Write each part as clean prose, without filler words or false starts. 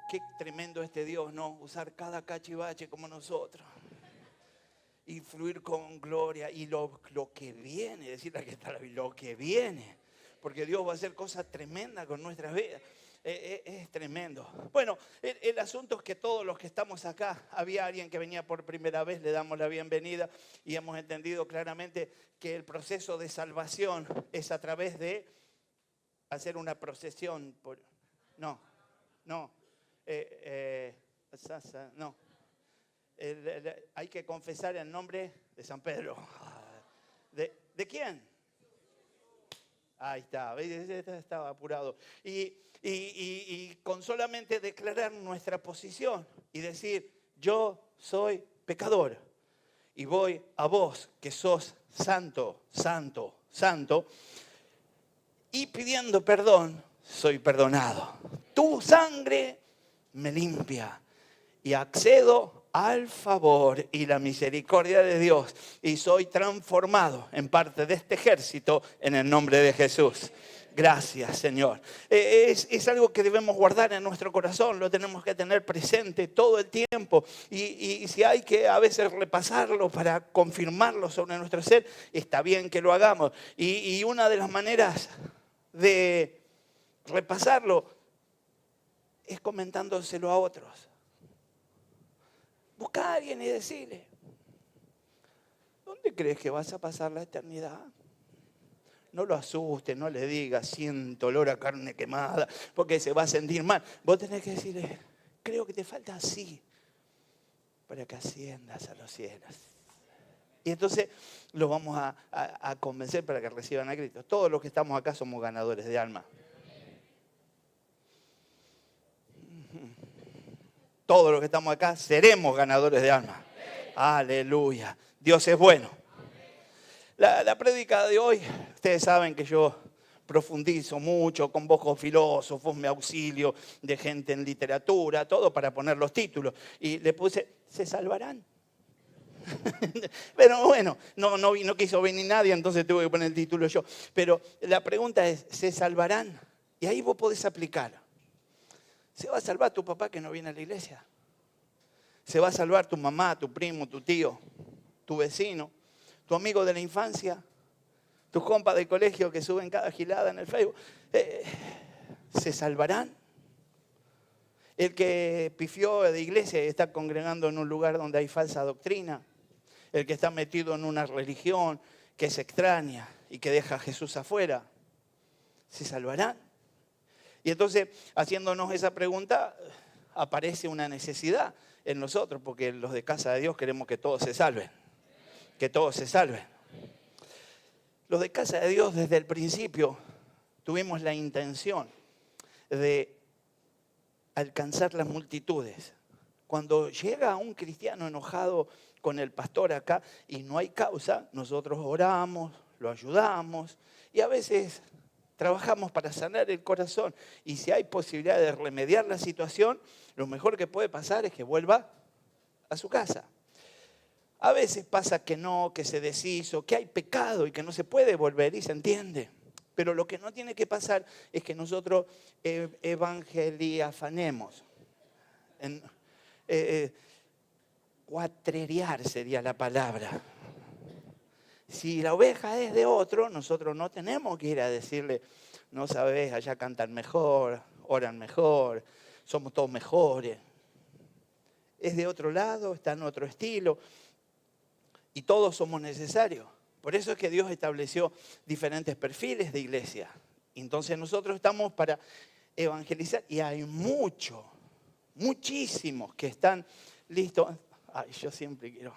Qué tremendo este Dios, ¿no? Usar cada cachivache como nosotros. Y fluir con gloria. Y lo que viene, decirle que está la Biblia, lo que viene. Porque Dios va a hacer cosas tremendas con nuestras vidas. Es tremendo. Bueno, el asunto es que todos los que estamos acá, había alguien que venía por primera vez, le damos la bienvenida y hemos entendido claramente que el proceso de salvación es a través de hacer una procesión. No. No. Hay que confesar el nombre de San Pedro. ¿De quién? Ahí está, estaba apurado. Y con solamente declarar nuestra posición y decir, yo soy pecador y voy a vos que sos santo, santo, santo, y pidiendo perdón, soy perdonado. Tu sangre me limpia y accedo al favor y la misericordia de Dios y soy transformado en parte de este ejército en el nombre de Jesús. Gracias, Señor. Es algo que debemos guardar en nuestro corazón, lo tenemos que tener presente todo el tiempo. Y si hay que a veces repasarlo para confirmarlo sobre nuestro ser, está bien que lo hagamos. Y una de las maneras de repasarlo es comentándoselo a otros. Busca a alguien y decirle, ¿dónde crees que vas a pasar la eternidad? No lo asustes, no le digas, siento olor a carne quemada, porque se va a sentir mal. Vos tenés que decirle, creo que te falta así, para que asciendas a los cielos. Y entonces los vamos a convencer para que reciban a Cristo. Todos los que estamos acá somos ganadores de alma. Todos los que estamos acá seremos ganadores de alma. Aleluya. Dios es bueno. La prédica de hoy, ustedes saben que yo profundizo mucho, convoco filósofos, me auxilio de gente en literatura, todo para poner los títulos. Y le puse, ¿se salvarán? Pero bueno, no quiso venir nadie, entonces tuve que poner el título yo. Pero la pregunta es, ¿se salvarán? Y ahí vos podés aplicar. ¿Se va a salvar tu papá que no viene a la iglesia? ¿Se va a salvar tu mamá, tu primo, tu tío, tu vecino, tu amigo de la infancia, tus compas del colegio que suben cada gilada en el Facebook? ¿Se salvarán? El que pifió de iglesia y está congregando en un lugar donde hay falsa doctrina. El que está metido en una religión que es extraña y que deja a Jesús afuera. ¿Se salvarán? Y entonces, haciéndonos esa pregunta, aparece una necesidad en nosotros, porque los de Casa de Dios queremos que todos se salven. Que todos se salven. Los de Casa de Dios desde el principio tuvimos la intención de alcanzar las multitudes. Cuando llega un cristiano enojado con el pastor acá y no hay causa, nosotros oramos, lo ayudamos y a veces trabajamos para sanar el corazón. Y si hay posibilidad de remediar la situación, lo mejor que puede pasar es que vuelva a su casa. A veces pasa que no, que se deshizo, que hay pecado y que no se puede volver y se entiende. Pero lo que no tiene que pasar es que nosotros evangeliafanemos. Cuatrerear sería la palabra. Si la oveja es de otro, nosotros no tenemos que ir a decirle, no sabes, allá cantan mejor, oran mejor, somos todos mejores. Es de otro lado, está en otro estilo y todos somos necesarios. Por eso es que Dios estableció diferentes perfiles de iglesia. Entonces nosotros estamos para evangelizar y hay muchísimos que están listos. Ay, yo siempre quiero.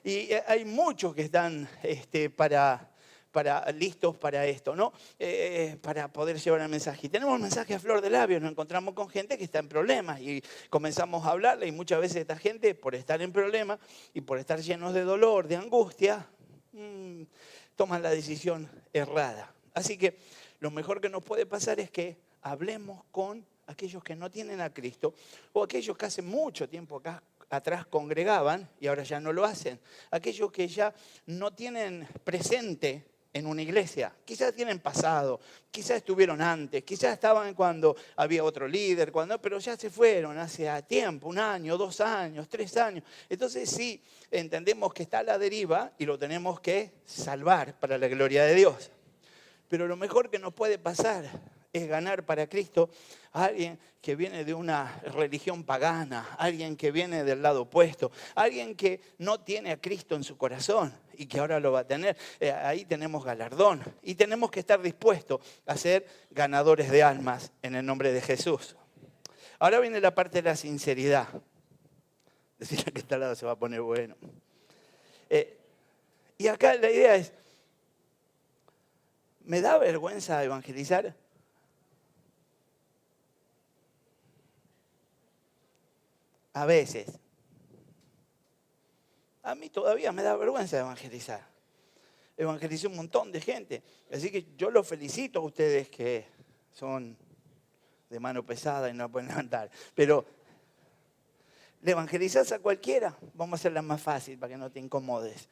Y hay muchos que están listos para esto, ¿no? Para poder llevar el mensaje. Y tenemos el mensaje a flor de labios, nos encontramos con gente que está en problemas y comenzamos a hablarle y muchas veces esta gente, por estar en problemas y por estar llenos de dolor, de angustia, toman la decisión errada. Así que lo mejor que nos puede pasar es que hablemos con aquellos que no tienen a Cristo o aquellos que hace mucho tiempo acá atrás congregaban y ahora ya no lo hacen. Aquellos que ya no tienen presente en una iglesia. Quizás tienen pasado, quizás estuvieron antes, quizás estaban cuando había otro líder, pero ya se fueron hace tiempo, 1 año, 2 años, 3 años. Entonces sí, entendemos que está a la deriva y lo tenemos que salvar para la gloria de Dios. Pero lo mejor que nos puede pasar es ganar para Cristo a alguien que viene de una religión pagana, alguien que viene del lado opuesto, alguien que no tiene a Cristo en su corazón y que ahora lo va a tener. Ahí tenemos galardón y tenemos que estar dispuestos a ser ganadores de almas en el nombre de Jesús. Ahora viene la parte de la sinceridad. Decirle que este lado se va a poner bueno. Y acá la idea es, ¿me da vergüenza evangelizar? A veces. A mí todavía me da vergüenza evangelizar. Evangelicé un montón de gente. Así que yo los felicito a ustedes que son de mano pesada y no la pueden levantar. Pero le evangelizás a cualquiera. Vamos a hacerla más fácil para que no te incomodes.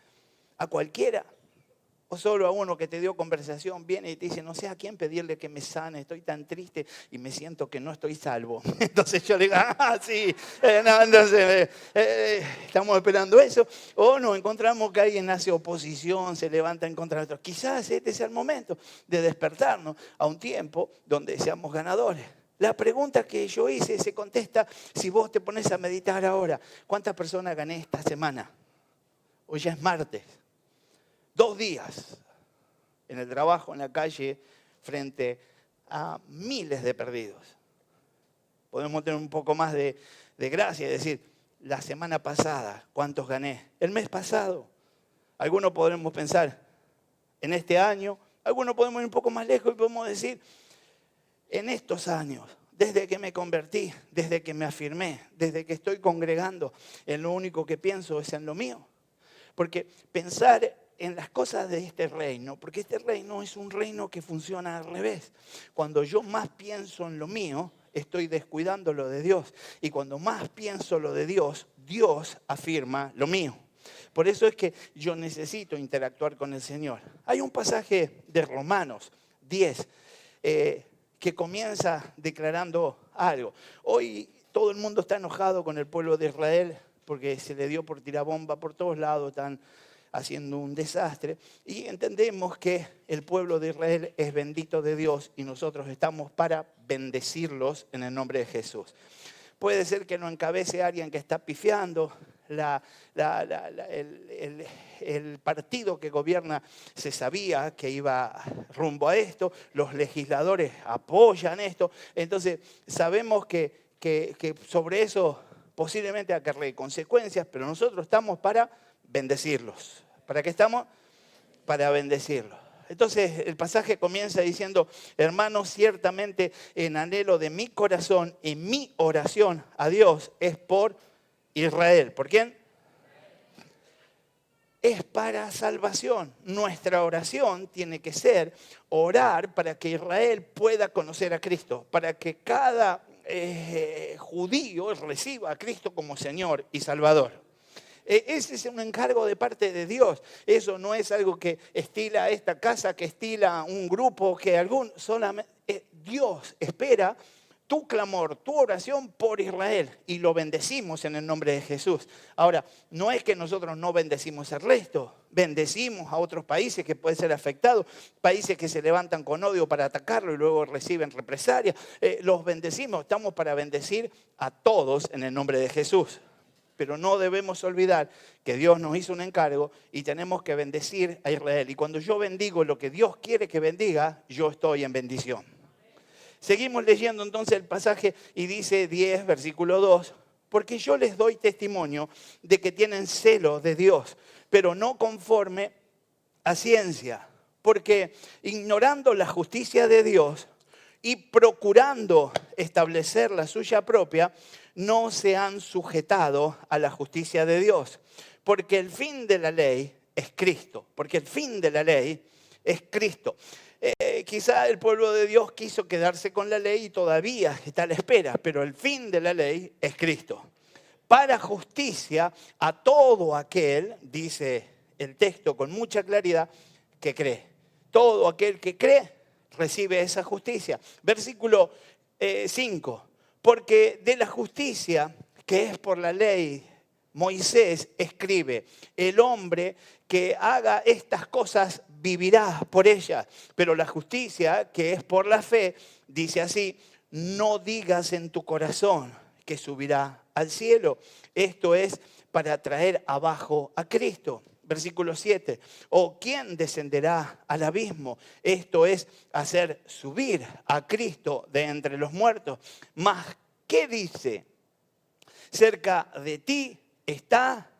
A cualquiera. O solo a uno que te dio conversación, viene y te dice, no sé a quién pedirle que me sane, estoy tan triste y me siento que no estoy salvo. Entonces yo le digo, sí, entonces estamos esperando eso. O nos encontramos que alguien hace oposición, se levanta en contra de otros. Quizás este sea el momento de despertarnos a un tiempo donde seamos ganadores. La pregunta que yo hice se contesta si vos te pones a meditar ahora. ¿Cuántas personas gané esta semana? Hoy ya es martes. 2 días en el trabajo, en la calle, frente a miles de perdidos. Podemos tener un poco más de gracia y decir, la semana pasada, ¿cuántos gané? El mes pasado. Algunos podremos pensar, en este año. Algunos podemos ir un poco más lejos y podemos decir, en estos años, desde que me convertí, desde que me afirmé, desde que estoy congregando, en lo único que pienso es en lo mío. Porque pensar en las cosas de este reino, porque este reino es un reino que funciona al revés. Cuando yo más pienso en lo mío, estoy descuidando lo de Dios. Y cuando más pienso lo de Dios, Dios afirma lo mío. Por eso es que yo necesito interactuar con el Señor. Hay un pasaje de Romanos 10 que comienza declarando algo. Hoy todo el mundo está enojado con el pueblo de Israel porque se le dio por tirar bomba por todos lados, están haciendo un desastre, y entendemos que el pueblo de Israel es bendito de Dios y nosotros estamos para bendecirlos en el nombre de Jesús. Puede ser que no encabece alguien que está pifiando, el partido que gobierna se sabía que iba rumbo a esto, los legisladores apoyan esto, entonces sabemos que sobre eso posiblemente acarree consecuencias, pero nosotros estamos para bendecirlos. ¿Para qué estamos? Para bendecirlos. Entonces el pasaje comienza diciendo, hermanos, ciertamente en anhelo de mi corazón y mi oración a Dios es por Israel. ¿Por quién? Es para salvación. Nuestra oración tiene que ser orar para que Israel pueda conocer a Cristo, para que cada judío reciba a Cristo como Señor y Salvador. Ese es un encargo de parte de Dios. Eso no es algo que estila esta casa, que estila un grupo, que solamente Dios espera tu clamor, tu oración por Israel y lo bendecimos en el nombre de Jesús. Ahora, no es que nosotros no bendecimos al resto, bendecimos a otros países que pueden ser afectados, países que se levantan con odio para atacarlo y luego reciben represalias. Los bendecimos, estamos para bendecir a todos en el nombre de Jesús. Pero no debemos olvidar que Dios nos hizo un encargo y tenemos que bendecir a Israel. Y cuando yo bendigo lo que Dios quiere que bendiga, yo estoy en bendición. Seguimos leyendo entonces el pasaje y dice 10, versículo 2. Porque yo les doy testimonio de que tienen celo de Dios, pero no conforme a ciencia. Porque ignorando la justicia de Dios y procurando establecer la suya propia, no se han sujetado a la justicia de Dios. Porque el fin de la ley es Cristo. Porque el fin de la ley es Cristo. Quizá el pueblo de Dios quiso quedarse con la ley y todavía está a la espera. Pero el fin de la ley es Cristo. Para justicia a todo aquel, dice el texto con mucha claridad, que cree. todo aquel que cree recibe esa justicia. Versículo 5. Porque de la justicia que es por la ley, Moisés escribe, el hombre que haga estas cosas vivirá por ellas. Pero la justicia que es por la fe, dice así, no digas en tu corazón que subirá al cielo. Esto es para traer abajo a Cristo. Versículo 7. ¿O quién descenderá al abismo? Esto es hacer subir a Cristo de entre los muertos. Mas, ¿qué dice? Cerca de ti está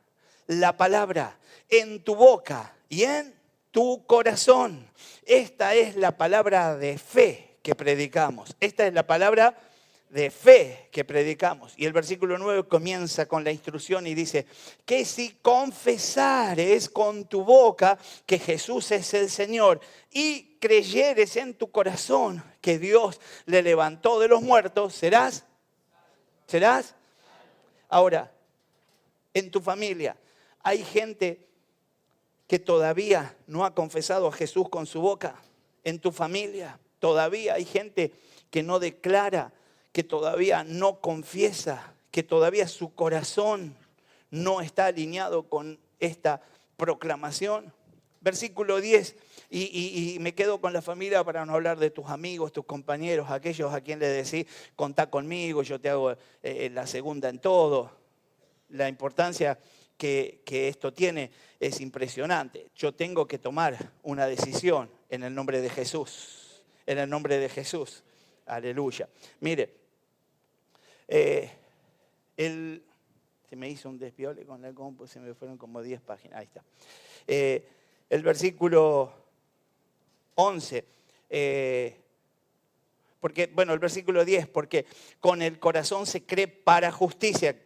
la palabra, en tu boca y en tu corazón. Esta es la palabra de fe que predicamos. Esta es la palabra de fe que predicamos. Y el versículo 9 comienza con la instrucción y dice, que si confesares con tu boca que Jesús es el Señor y creyeres en tu corazón que Dios le levantó de los muertos, serás. Ahora, en tu familia hay gente que todavía no ha confesado a Jesús con su boca. En tu familia todavía hay gente que no declara, que todavía no confiesa, que todavía su corazón no está alineado con esta proclamación. Versículo 10, y me quedo con la familia para no hablar de tus amigos, tus compañeros, aquellos a quien le decís, contá conmigo, yo te hago la segunda en todo. La importancia que esto tiene es impresionante. Yo tengo que tomar una decisión en el nombre de Jesús, en el nombre de Jesús. Aleluya. Mire, se me hizo un despiole con la compu, se me fueron como 10 páginas. Ahí está. El versículo 11. El versículo 10, porque con el corazón se cree para justicia,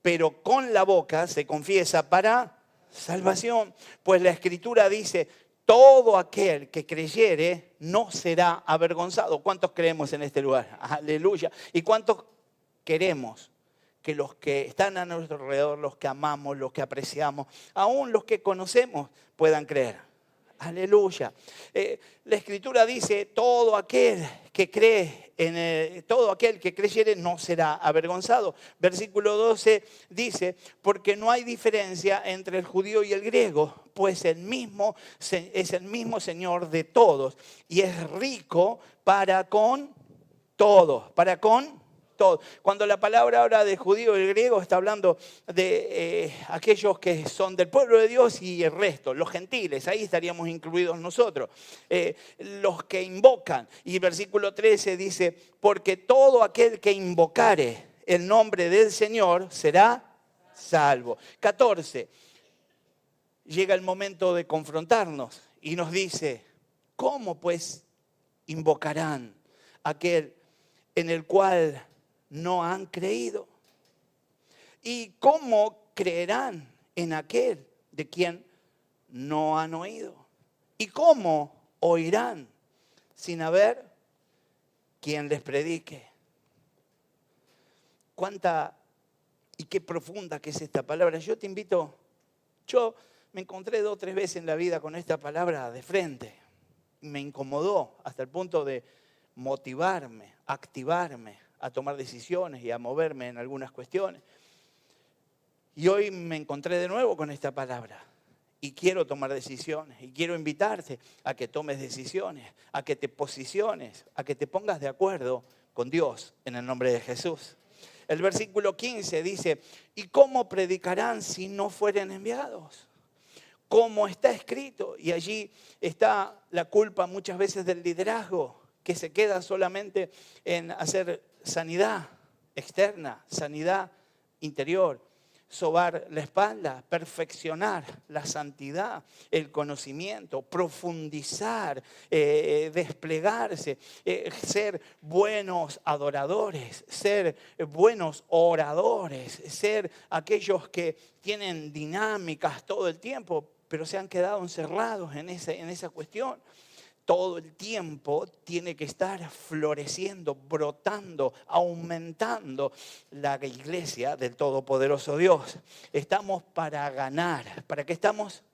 pero con la boca se confiesa para salvación. Pues la Escritura dice, todo aquel que creyere no será avergonzado. ¿Cuántos creemos en este lugar? Aleluya. ¿Y cuántos queremos que los que están a nuestro alrededor, los que amamos, los que apreciamos, aún los que conocemos, puedan creer? Aleluya. La Escritura dice, todo aquel que cree, todo aquel que creyere no será avergonzado. Versículo 12 dice, porque no hay diferencia entre el judío y el griego, pues es el mismo Señor de todos y es rico para con todos, para con todos. Cuando la palabra habla de judío y griego, está hablando de aquellos que son del pueblo de Dios y el resto, los gentiles, ahí estaríamos incluidos nosotros, los que invocan. Y versículo 13 dice, porque todo aquel que invocare el nombre del Señor será salvo. 14, llega el momento de confrontarnos y nos dice, ¿cómo pues invocarán aquel en el cual no han creído? ¿Y cómo creerán en aquel de quien no han oído? ¿Y cómo oirán sin haber quien les predique? Cuánta y qué profunda que es esta palabra. Yo te invito, yo me encontré 2 o 3 veces en la vida con esta palabra de frente. Me incomodó hasta el punto de motivarme, activarme a tomar decisiones y a moverme en algunas cuestiones. Y hoy me encontré de nuevo con esta palabra y quiero tomar decisiones y quiero invitarte a que tomes decisiones, a que te posiciones, a que te pongas de acuerdo con Dios en el nombre de Jesús. El versículo 15 dice, ¿y cómo predicarán si no fueren enviados? Como está escrito, y allí está la culpa muchas veces del liderazgo, que se queda solamente en hacer sanidad externa, sanidad interior, sobar la espalda, perfeccionar la santidad, el conocimiento, profundizar, desplegarse, ser buenos adoradores, ser buenos oradores, ser aquellos que tienen dinámicas todo el tiempo, pero se han quedado encerrados en esa cuestión. Todo el tiempo tiene que estar floreciendo, brotando, aumentando la iglesia del Todopoderoso Dios. Estamos para ganar. ¿Para qué estamos?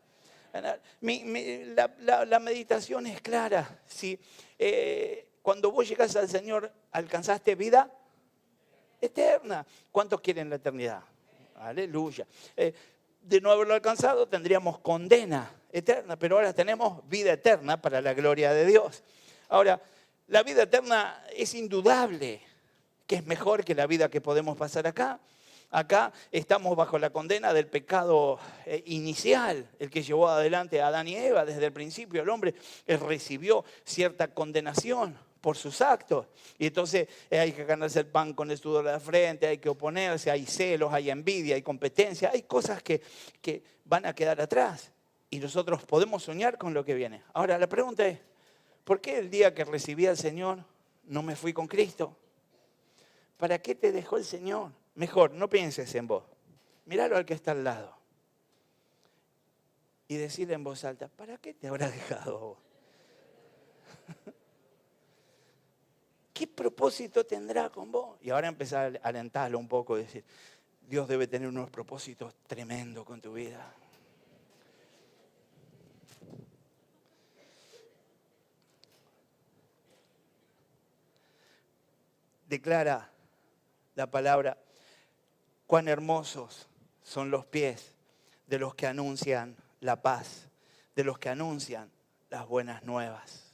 La meditación es clara. Si, cuando vos llegás al Señor, ¿alcanzaste vida eterna? ¿Cuántos quieren la eternidad? Aleluya. De no haberlo alcanzado, tendríamos condena eterna, pero ahora tenemos vida eterna para la gloria de Dios. Ahora, la vida eterna es indudable que es mejor que la vida que podemos pasar acá. Acá estamos bajo la condena del pecado inicial, el que llevó adelante a Adán y Eva. Desde el principio el hombre recibió cierta condenación por sus actos. Y entonces hay que ganarse el pan con el sudor de la frente, hay que oponerse, hay celos, hay envidia, hay competencia, hay cosas que van a quedar atrás. Y nosotros podemos soñar con lo que viene. Ahora la pregunta es, ¿por qué el día que recibí al Señor no me fui con Cristo? ¿Para qué te dejó el Señor? Mejor, no pienses en vos. Míralo al que está al lado. Y decirle en voz alta, ¿para qué te habrá dejado vos? ¿Qué propósito tendrá con vos? Y ahora empezar a alentarlo un poco y decir, Dios debe tener unos propósitos tremendos con tu vida. Declara la palabra, cuán hermosos son los pies de los que anuncian la paz, de los que anuncian las buenas nuevas.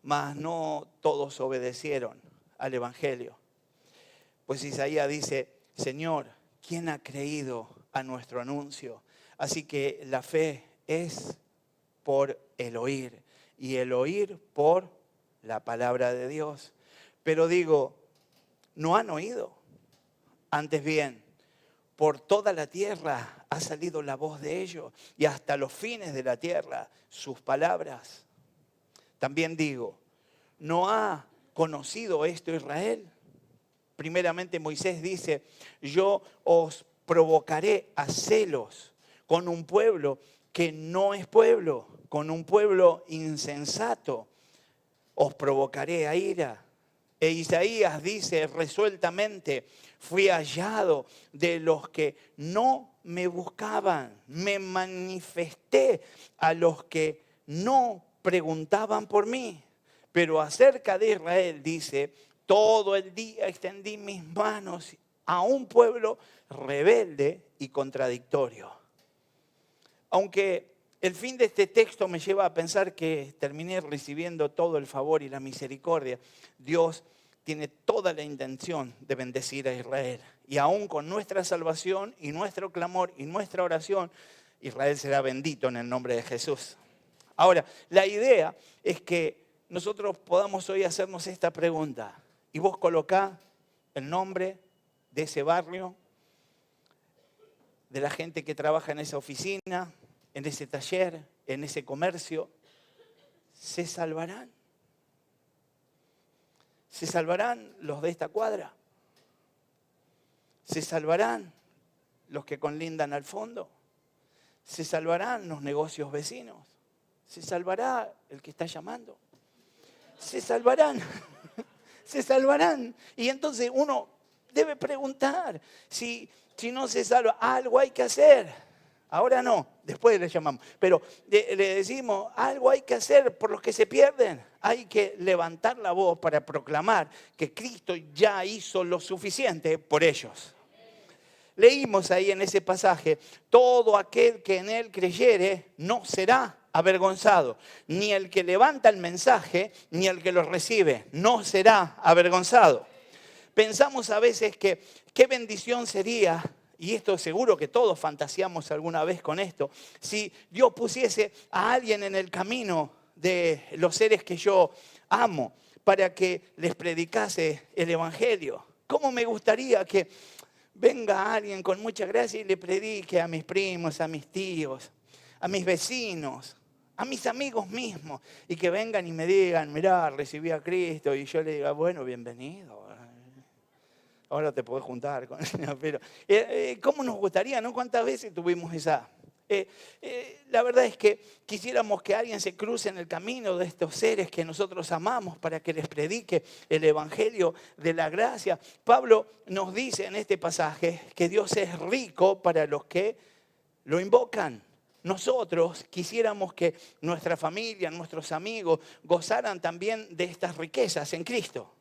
Mas no todos obedecieron al Evangelio. Pues Isaías dice, Señor, ¿quién ha creído a nuestro anuncio? Así que la fe es por el oír y el oír por la palabra de Dios. Pero digo, no han oído. Antes bien, por toda la tierra ha salido la voz de ellos y hasta los fines de la tierra sus palabras. También digo, ¿no ha conocido esto Israel? Primeramente Moisés dice, yo os provocaré a celos con un pueblo que no es pueblo, con un pueblo insensato. Os provocaré a ira. E Isaías dice resueltamente, fui hallado de los que no me buscaban, me manifesté a los que no preguntaban por mí. Pero acerca de Israel dice, todo el día extendí mis manos a un pueblo rebelde y contradictorio. Aunque el fin de este texto me lleva a pensar que terminé recibiendo todo el favor y la misericordia, Dios tiene toda la intención de bendecir a Israel. Y aún con nuestra salvación y nuestro clamor y nuestra oración, Israel será bendito en el nombre de Jesús. Ahora, la idea es que nosotros podamos hoy hacernos esta pregunta. Y vos colocá el nombre de ese barrio, de la gente que trabaja en esa oficina, en ese taller, en ese comercio. ¿Se salvarán? ¿Se salvarán los de esta cuadra? ¿Se salvarán los que conlindan al fondo? ¿Se salvarán los negocios vecinos? ¿Se salvará el que está llamando? ¿Se salvarán? Se salvarán. Y entonces uno debe preguntar, si no se salva, algo hay que hacer. Ahora no, después le llamamos. Pero le decimos, algo hay que hacer por los que se pierden. Hay que levantar la voz para proclamar que Cristo ya hizo lo suficiente por ellos. Leímos ahí en ese pasaje, todo aquel que en él creyere no será avergonzado. Ni el que levanta el mensaje, ni el que lo recibe, no será avergonzado. Pensamos a veces que qué bendición sería, y esto seguro que todos fantaseamos alguna vez con esto, si Dios pusiese a alguien en el camino de los seres que yo amo para que les predicase el Evangelio. ¿Cómo me gustaría que venga alguien con mucha gracia y le predique a mis primos, a mis tíos, a mis vecinos, a mis amigos mismos, y que vengan y me digan, mirá, recibí a Cristo, y yo le diga, bueno, bienvenido. Ahora te podés juntar con él, pero ¿cómo nos gustaría, no? ¿Cuántas veces tuvimos esa? La verdad es que quisiéramos que alguien se cruce en el camino de estos seres que nosotros amamos para que les predique el Evangelio de la gracia. Pablo nos dice en este pasaje que Dios es rico para los que lo invocan. nosotros quisiéramos que nuestra familia, nuestros amigos gozaran también de estas riquezas en Cristo.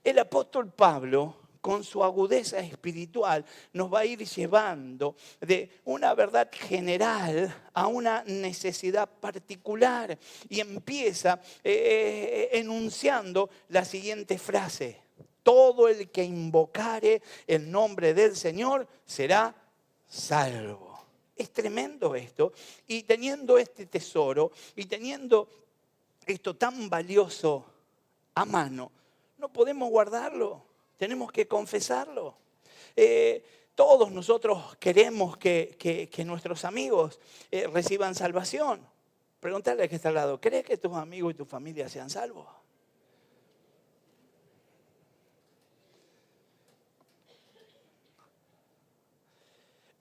El apóstol Pablo, con su agudeza espiritual, nos va a ir llevando de una verdad general a una necesidad particular. Y empieza enunciando la siguiente frase: todo el que invocare el nombre del Señor será salvo. Es tremendo esto. Y teniendo este tesoro y teniendo esto tan valioso a mano, no podemos guardarlo. Tenemos que confesarlo. Todos nosotros queremos que nuestros amigos reciban salvación. Preguntarle al que está al lado: ¿crees que tus amigos y tu familia sean salvos?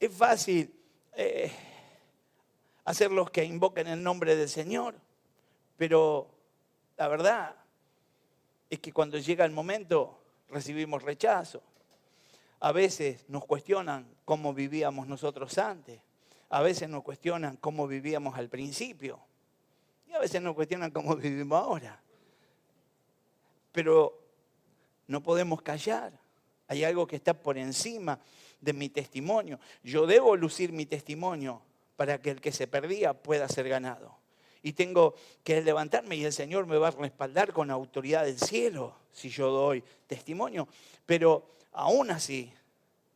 Es fácil hacerlos que invoquen el nombre del Señor, pero la verdad es que cuando llega el momento recibimos rechazo. A veces nos cuestionan cómo vivíamos nosotros antes. A veces nos cuestionan cómo vivíamos al principio. Y a veces nos cuestionan cómo vivimos ahora. Pero no podemos callar. Hay algo que está por encima de mi testimonio. Yo debo lucir mi testimonio para que el que se perdía pueda ser ganado. Y tengo que levantarme y el Señor me va a respaldar con autoridad del cielo si yo doy testimonio. Pero aún así,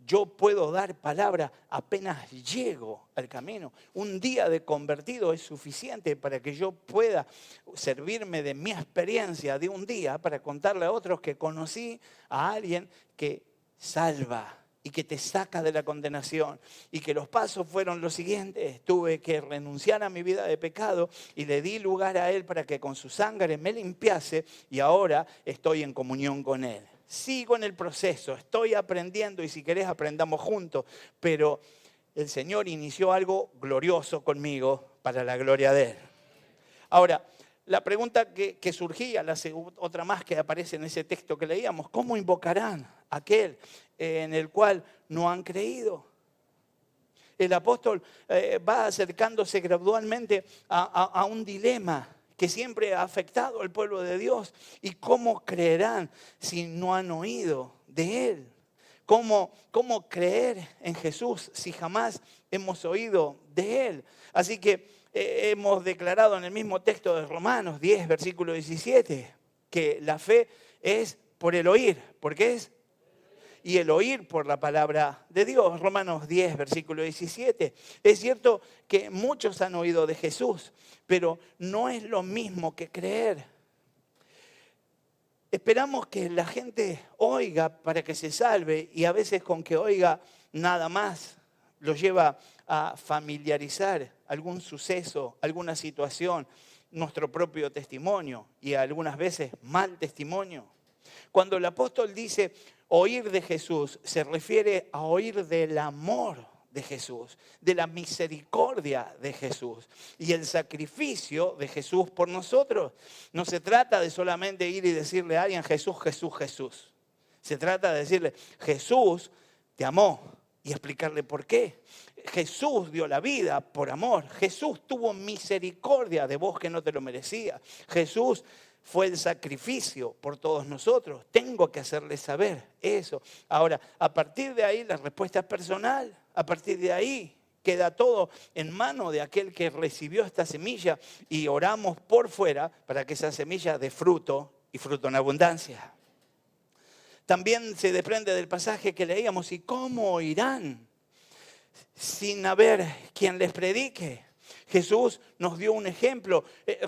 yo puedo dar palabra apenas llego al camino. Un día de convertido es suficiente para que yo pueda servirme de mi experiencia de un día para contarle a otros que conocí a alguien que salva y que te saca de la condenación. Y que los pasos fueron los siguientes: tuve que renunciar a mi vida de pecado y le di lugar a Él para que con su sangre me limpiase, y ahora estoy en comunión con Él. Sigo en el proceso, estoy aprendiendo, y si querés aprendamos juntos, pero el Señor inició algo glorioso conmigo para la gloria de Él. Ahora, la pregunta que surgía, otra más que aparece en ese texto que leíamos: ¿cómo invocarán a aquel en el cual no han creído? El apóstol va acercándose gradualmente a un dilema que siempre ha afectado al pueblo de Dios. ¿Y cómo creerán si no han oído de Él? ¿Cómo creer en Jesús si jamás hemos oído de Él? Así que hemos declarado en el mismo texto de Romanos 10, versículo 17, que la fe es por el oír. ¿Por qué es? Y el oír por la palabra de Dios. Romanos 10, versículo 17. Es cierto que muchos han oído de Jesús, pero no es lo mismo que creer. Esperamos que la gente oiga para que se salve, y a veces con que oiga nada más lo lleva a familiarizar algún suceso, alguna situación, nuestro propio testimonio, y algunas veces mal testimonio. Cuando el apóstol dice oír de Jesús, se refiere a oír del amor de Jesús, de la misericordia de Jesús y el sacrificio de Jesús por nosotros. No se trata de solamente ir y decirle a alguien: Jesús, Jesús, Jesús. Se trata de decirle: Jesús te amó, y explicarle por qué. Jesús dio la vida por amor. Jesús tuvo misericordia de vos que no te lo merecías. Jesús fue el sacrificio por todos nosotros. Tengo que hacerles saber eso. Ahora, a partir de ahí la respuesta es personal. A partir de ahí queda todo en mano de aquel que recibió esta semilla, y oramos por fuera para que esa semilla dé fruto, y fruto en abundancia. También se desprende del pasaje que leíamos: ¿y cómo oirán sin haber quien les predique? Jesús nos dio un ejemplo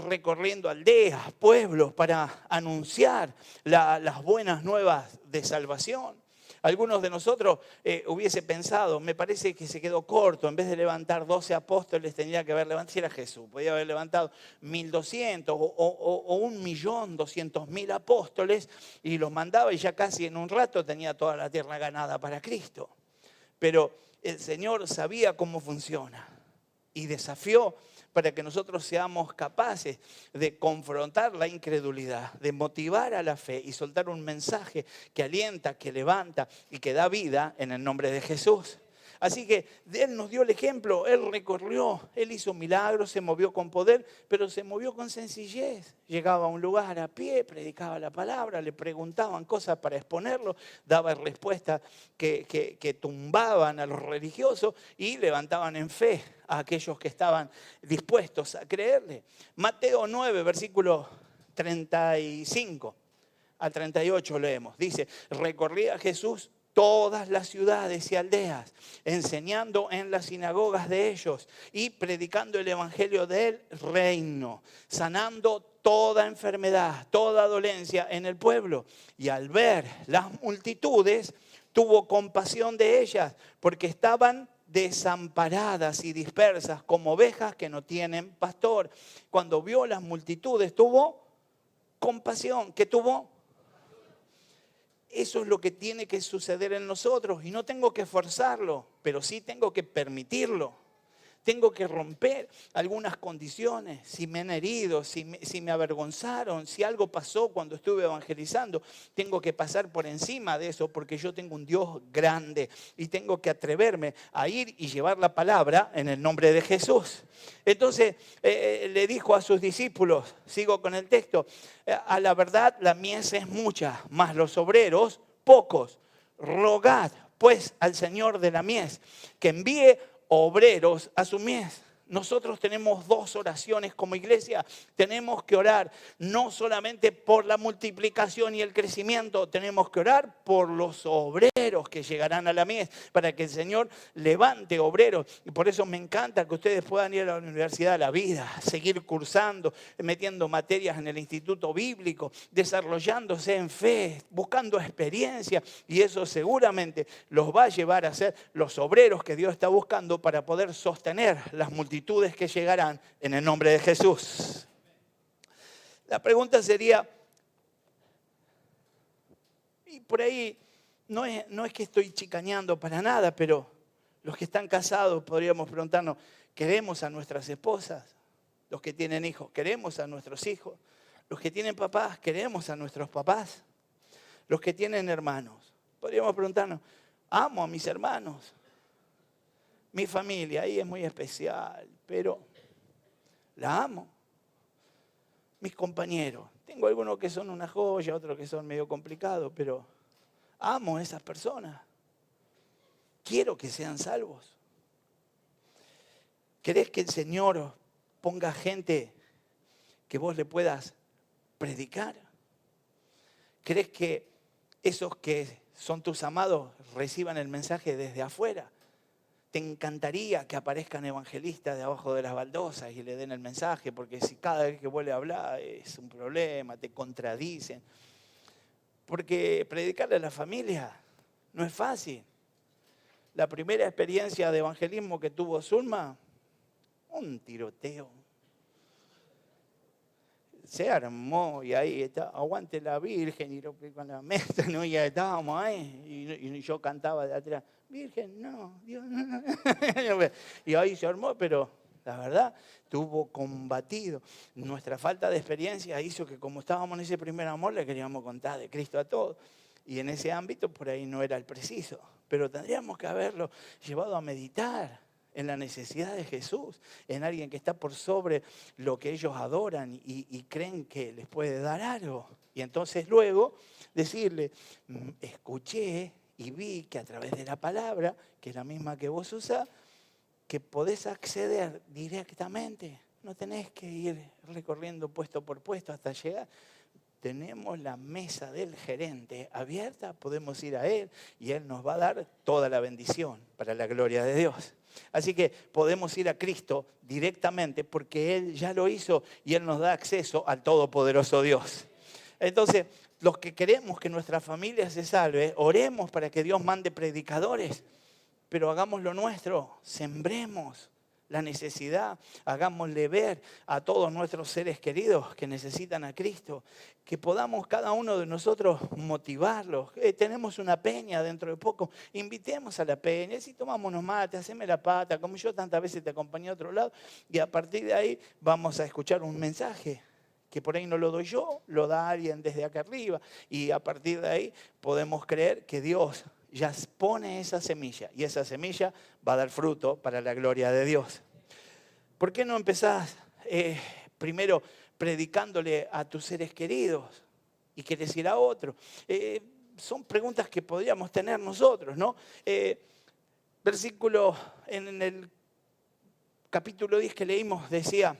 recorriendo aldeas, pueblos, para anunciar las buenas nuevas de salvación. Algunos de nosotros hubiese pensado: me parece que se quedó corto, en vez de levantar 12 apóstoles tenía que haber levantado, si era Jesús, podía haber levantado 1.200 o 1.200.000 apóstoles, y los mandaba, y ya casi en un rato tenía toda la tierra ganada para Cristo. Pero el Señor sabía cómo funciona y desafió para que nosotros seamos capaces de confrontar la incredulidad, de motivar a la fe y soltar un mensaje que alienta, que levanta y que da vida en el nombre de Jesús. Así que Él nos dio el ejemplo, Él recorrió, Él hizo milagros, se movió con poder, pero se movió con sencillez. Llegaba a un lugar a pie, predicaba la palabra, le preguntaban cosas para exponerlo, daba respuestas que tumbaban a los religiosos y levantaban en fe a aquellos que estaban dispuestos a creerle. Mateo 9, versículo 35 al 38 leemos. Dice, recorría Jesús todas las ciudades y aldeas, enseñando en las sinagogas de ellos y predicando el evangelio del reino, sanando toda enfermedad, toda dolencia en el pueblo. Y al ver las multitudes, tuvo compasión de ellas, porque estaban desamparadas y dispersas como ovejas que no tienen pastor. Cuando vio las multitudes, tuvo compasión. ¿Qué tuvo? Eso es lo que tiene que suceder en nosotros y no tengo que forzarlo, pero sí tengo que permitirlo. Tengo que romper algunas condiciones, si me han herido, si me avergonzaron, si algo pasó cuando estuve evangelizando. Tengo que pasar por encima de eso porque yo tengo un Dios grande y tengo que atreverme a ir y llevar la palabra en el nombre de Jesús. Entonces le dijo a sus discípulos, sigo con el texto, a la verdad la mies es mucha, mas los obreros pocos. Rogad pues al Señor de la mies que envíe obreros a su mies. Nosotros tenemos dos oraciones como iglesia. Tenemos que orar no solamente por la multiplicación y el crecimiento, tenemos que orar por los obreros que llegarán a la mies, para que el Señor levante obreros. Y por eso me encanta que ustedes puedan ir a la Universidad de la Vida, seguir cursando, metiendo materias en el Instituto Bíblico, desarrollándose en fe, buscando experiencia, y eso seguramente los va a llevar a ser los obreros que Dios está buscando para poder sostener las multitudes que llegarán en el nombre de Jesús. La pregunta sería, y por ahí no es que estoy chicaneando para nada, pero los que están casados podríamos preguntarnos, ¿queremos a nuestras esposas? Los que tienen hijos, ¿queremos a nuestros hijos? Los que tienen papás, ¿queremos a nuestros papás? Los que tienen hermanos, podríamos preguntarnos, ¿amo a mis hermanos? Mi familia ahí es muy especial, pero la amo. Mis compañeros, tengo algunos que son una joya, otros que son medio complicados, pero amo a esas personas. Quiero que sean salvos. ¿Querés que el Señor ponga gente que vos le puedas predicar? ¿Querés que esos que son tus amados reciban el mensaje desde afuera? ¿Te encantaría que aparezcan evangelistas de abajo de las baldosas y le den el mensaje? Porque si cada vez que vuelve a hablar es un problema, te contradicen. Porque predicarle a la familia no es fácil. La primera experiencia de evangelismo que tuvo Zulma, un tiroteo. Se armó y ahí está, aguante la Virgen, y con la mesa, ¿no? Y ya estábamos ahí, y yo cantaba de atrás, Virgen, no, Dios, no. Y ahí se armó, pero la verdad, tuvo combatido. Nuestra falta de experiencia hizo que como estábamos en ese primer amor, le queríamos contar de Cristo a todos. Y en ese ámbito por ahí no era el preciso, pero tendríamos que haberlo llevado a meditar en la necesidad de Jesús, en alguien que está por sobre lo que ellos adoran y creen que les puede dar algo. Y entonces luego decirle, escuché y vi que a través de la palabra, que es la misma que vos usás, que podés acceder directamente. No tenés que ir recorriendo puesto por puesto hasta llegar. Tenemos la mesa del gerente abierta, podemos ir a él y él nos va a dar toda la bendición para la gloria de Dios. Así que podemos ir a Cristo directamente porque Él ya lo hizo y Él nos da acceso al todopoderoso Dios. Entonces, los que queremos que nuestra familia se salve, oremos para que Dios mande predicadores, pero hagamos lo nuestro, sembremos la necesidad, hagámosle ver a todos nuestros seres queridos que necesitan a Cristo, que podamos cada uno de nosotros motivarlos. Tenemos una peña dentro de poco, invitemos a la peña, si tomamos unos mates, haceme la pata, como yo tantas veces te acompañé a otro lado, y a partir de ahí vamos a escuchar un mensaje, que por ahí no lo doy yo, lo da alguien desde acá arriba, y a partir de ahí podemos creer que Dios ya pone esa semilla y esa semilla va a dar fruto para la gloria de Dios. ¿Por qué no empezás primero predicándole a tus seres queridos y querés ir a otro? Son preguntas que podríamos tener nosotros, ¿no? Versículo en el capítulo 10 que leímos decía,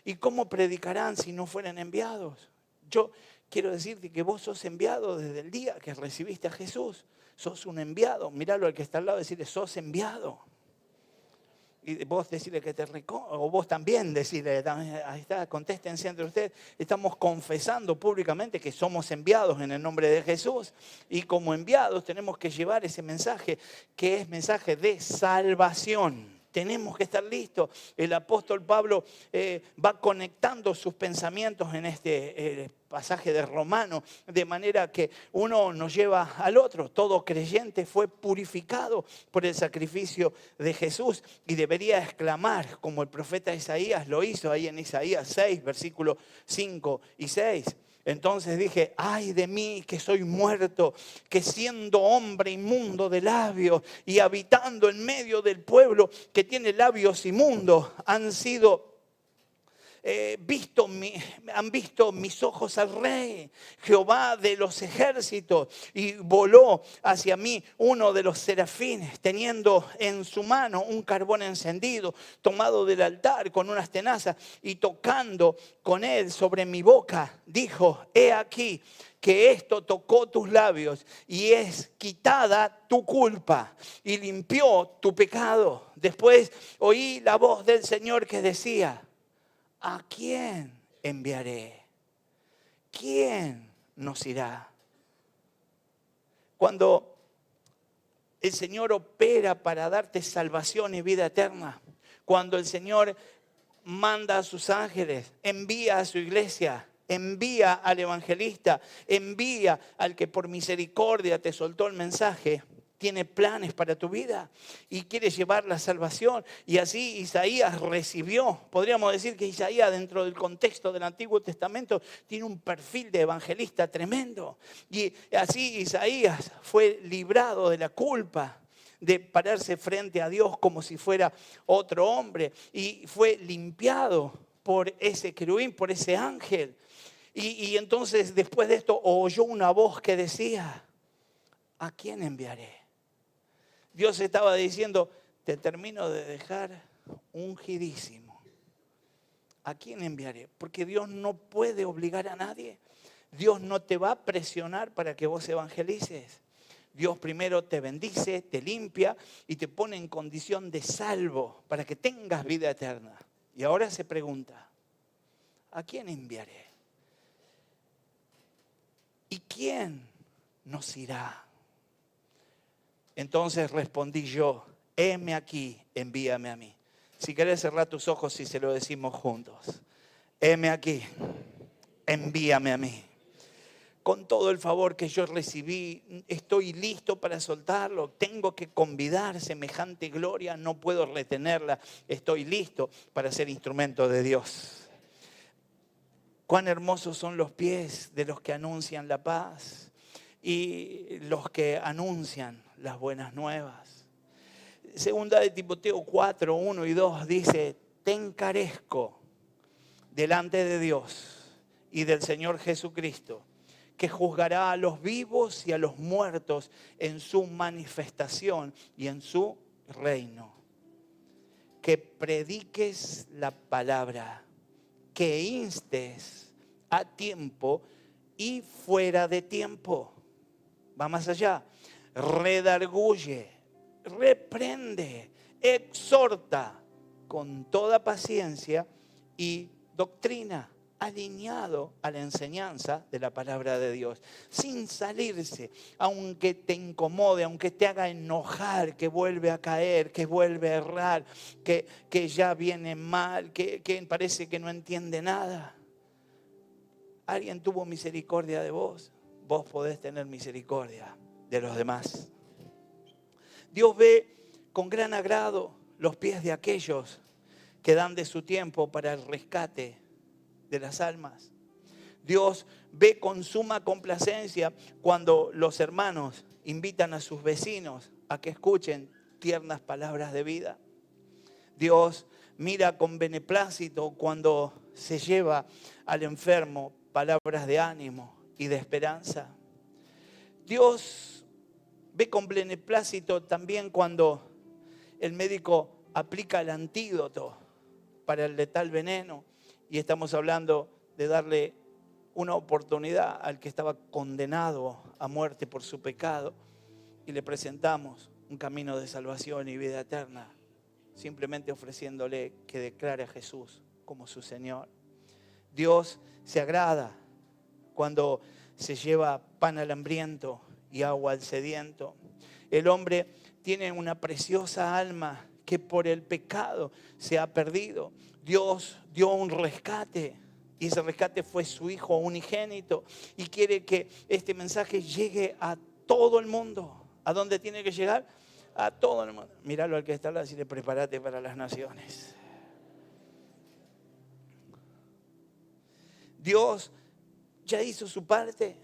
¿y cómo predicarán si no fueran enviados? Yo quiero decirte que vos sos enviado desde el día que recibiste a Jesús. Sos un enviado. Míralo al que está al lado y decirle, sos enviado. Y vos decirle que o vos también decirle, ahí está, contéstense entre ustedes. Estamos confesando públicamente que somos enviados en el nombre de Jesús. Y como enviados tenemos que llevar ese mensaje que es mensaje de salvación. Tenemos que estar listos. El apóstol Pablo va conectando sus pensamientos en este pasaje de Romano, de manera que uno nos lleva al otro. Todo creyente fue purificado por el sacrificio de Jesús y debería exclamar, como el profeta Isaías lo hizo ahí en Isaías 6, versículos 5 y 6. Entonces dije, ay de mí que soy muerto, que siendo hombre inmundo de labios y habitando en medio del pueblo que tiene labios inmundos, han visto mis ojos al Rey, Jehová de los ejércitos, y voló hacia mí uno de los serafines, teniendo en su mano un carbón encendido, tomado del altar con unas tenazas, y tocando con él sobre mi boca, dijo, he aquí que esto tocó tus labios y es quitada tu culpa y limpió tu pecado. Después oí la voz del Señor que decía, ¿a quién enviaré? ¿Quién nos irá? Cuando el Señor opera para darte salvación y vida eterna, cuando el Señor manda a sus ángeles, envía a su iglesia, envía al evangelista, envía al que por misericordia te soltó el mensaje, tiene planes para tu vida y quiere llevar la salvación. Y así Isaías recibió, podríamos decir que Isaías dentro del contexto del Antiguo Testamento tiene un perfil de evangelista tremendo. Y así Isaías fue librado de la culpa de pararse frente a Dios como si fuera otro hombre y fue limpiado por ese querubín, por ese ángel. Y entonces después de esto oyó una voz que decía, ¿a quién enviaré? Dios estaba diciendo, te termino de dejar ungidísimo. ¿A quién enviaré? Porque Dios no puede obligar a nadie. Dios no te va a presionar para que vos evangelices. Dios primero te bendice, te limpia y te pone en condición de salvo para que tengas vida eterna. Y ahora se pregunta, ¿a quién enviaré? ¿Y quién nos irá? Entonces respondí yo, heme aquí, envíame a mí. Si querés cerrar tus ojos y se lo decimos juntos. Heme aquí, envíame a mí. Con todo el favor que yo recibí, estoy listo para soltarlo. Tengo que convidar semejante gloria, no puedo retenerla. Estoy listo para ser instrumento de Dios. Cuán hermosos son los pies de los que anuncian la paz y los que anuncian las buenas nuevas. Segunda de Timoteo 4, 1 y 2 dice, te encarezco delante de Dios y del Señor Jesucristo, que juzgará a los vivos y a los muertos en su manifestación y en su reino. Que prediques la palabra, que instes a tiempo y fuera de tiempo. Va más allá. Redarguye, reprende, exhorta con toda paciencia y doctrina, alineado a la enseñanza de la palabra de Dios, sin salirse, aunque te incomode, aunque te haga enojar, que vuelve a caer, que vuelve a errar, que ya viene mal, que parece que no entiende nada. ¿Alguien tuvo misericordia de vos? Vos podés tener misericordia de los demás. Dios ve con gran agrado los pies de aquellos que dan de su tiempo para el rescate de las almas. Dios ve con suma complacencia cuando los hermanos invitan a sus vecinos a que escuchen tiernas palabras de vida. Dios mira con beneplácito cuando se lleva al enfermo palabras de ánimo y de esperanza. Dios ve con beneplácito también cuando el médico aplica el antídoto para el letal veneno, y estamos hablando de darle una oportunidad al que estaba condenado a muerte por su pecado, y le presentamos un camino de salvación y vida eterna, simplemente ofreciéndole que declare a Jesús como su Señor. Dios se agrada cuando se lleva pan al hambriento y agua al sediento. El hombre tiene una preciosa alma que por el pecado se ha perdido. Dios dio un rescate y ese rescate fue su Hijo unigénito, y quiere que este mensaje llegue a todo el mundo. ¿A dónde tiene que llegar? A todo el mundo. Míralo al que está al lado y decirle: prepárate para las naciones. Dios ya hizo su parte,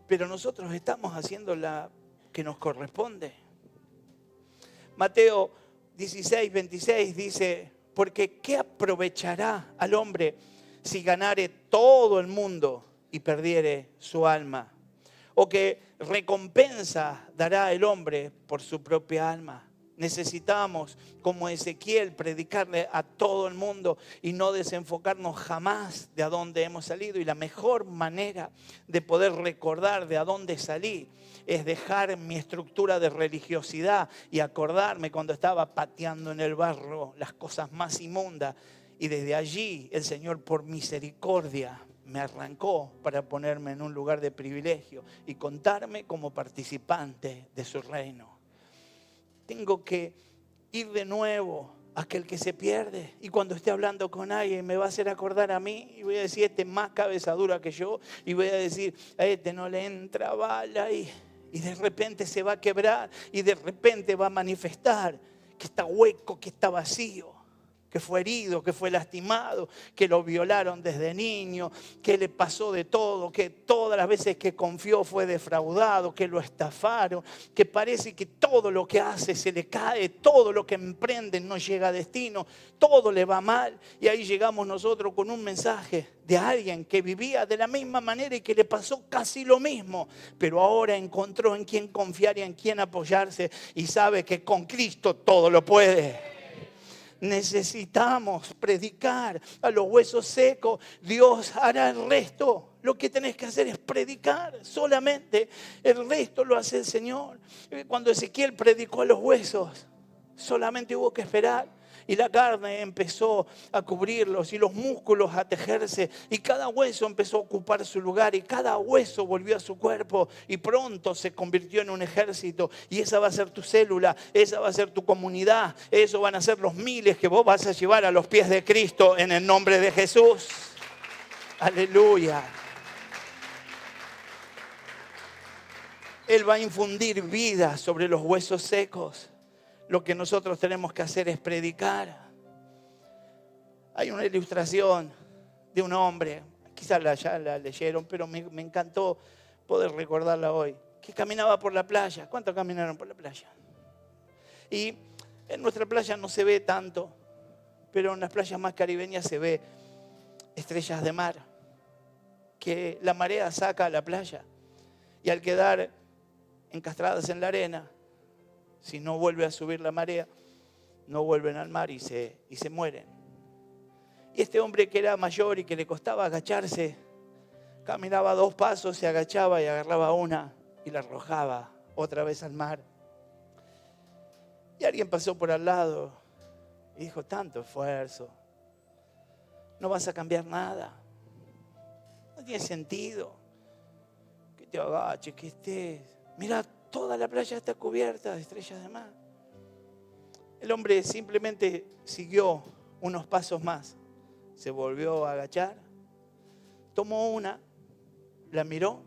pero nosotros estamos haciendo la que nos corresponde. Mateo 16, 26 dice: porque ¿qué aprovechará al hombre si ganare todo el mundo y perdiere su alma? ¿O qué recompensa dará el hombre por su propia alma? Necesitamos, como Ezequiel, predicarle a todo el mundo y no desenfocarnos jamás de a dónde hemos salido. Y la mejor manera de poder recordar de a dónde salí es dejar mi estructura de religiosidad y acordarme cuando estaba pateando en el barro las cosas más inmundas. Y desde allí el Señor, por misericordia, me arrancó para ponerme en un lugar de privilegio y contarme como participante de su reino. Tengo que ir de nuevo a aquel que se pierde. Y cuando esté hablando con alguien me va a hacer acordar a mí. Y voy a decir: este es más cabeza dura que yo. Y voy a decir: a este no le entra bala. Y de repente se va a quebrar. Y de repente va a manifestar que está hueco, que está vacío, que fue herido, que fue lastimado, que lo violaron desde niño, que le pasó de todo, que todas las veces que confió fue defraudado, que lo estafaron, que parece que todo lo que hace se le cae, todo lo que emprende no llega a destino, todo le va mal. Y ahí llegamos nosotros con un mensaje de alguien que vivía de la misma manera y que le pasó casi lo mismo, pero ahora encontró en quién confiar y en quién apoyarse, y sabe que con Cristo todo lo puede. Necesitamos predicar a los huesos secos. Dios hará el resto. Lo que tenés que hacer es predicar solamente. El resto lo hace el Señor. Cuando Ezequiel predicó a los huesos, solamente hubo que esperar. Y la carne empezó a cubrirlos y los músculos a tejerse. Y cada hueso empezó a ocupar su lugar. Y cada hueso volvió a su cuerpo. Y pronto se convirtió en un ejército. Y esa va a ser tu célula. Esa va a ser tu comunidad. Eso van a ser los miles que vos vas a llevar a los pies de Cristo en el nombre de Jesús. Aleluya. Él va a infundir vida sobre los huesos secos. Lo que nosotros tenemos que hacer es predicar. Hay una ilustración de un hombre, quizás ya la leyeron, pero me encantó poder recordarla hoy, que caminaba por la playa. ¿Cuántos caminaron por la playa? Y en nuestra playa no se ve tanto, pero en las playas más caribeñas se ve estrellas de mar, que la marea saca a la playa, y al quedar encastradas en la arena, si no vuelve a subir la marea, no vuelven al mar y se mueren. Y este hombre, que era mayor y que le costaba agacharse, caminaba 2 pasos, se agachaba y agarraba una y la arrojaba otra vez al mar. Y alguien pasó por al lado y dijo: tanto esfuerzo, no vas a cambiar nada, no tiene sentido que te agaches, que estés. Mira, toda la playa está cubierta de estrellas de mar. El hombre simplemente siguió unos pasos más. Se volvió a agachar. Tomó una, la miró,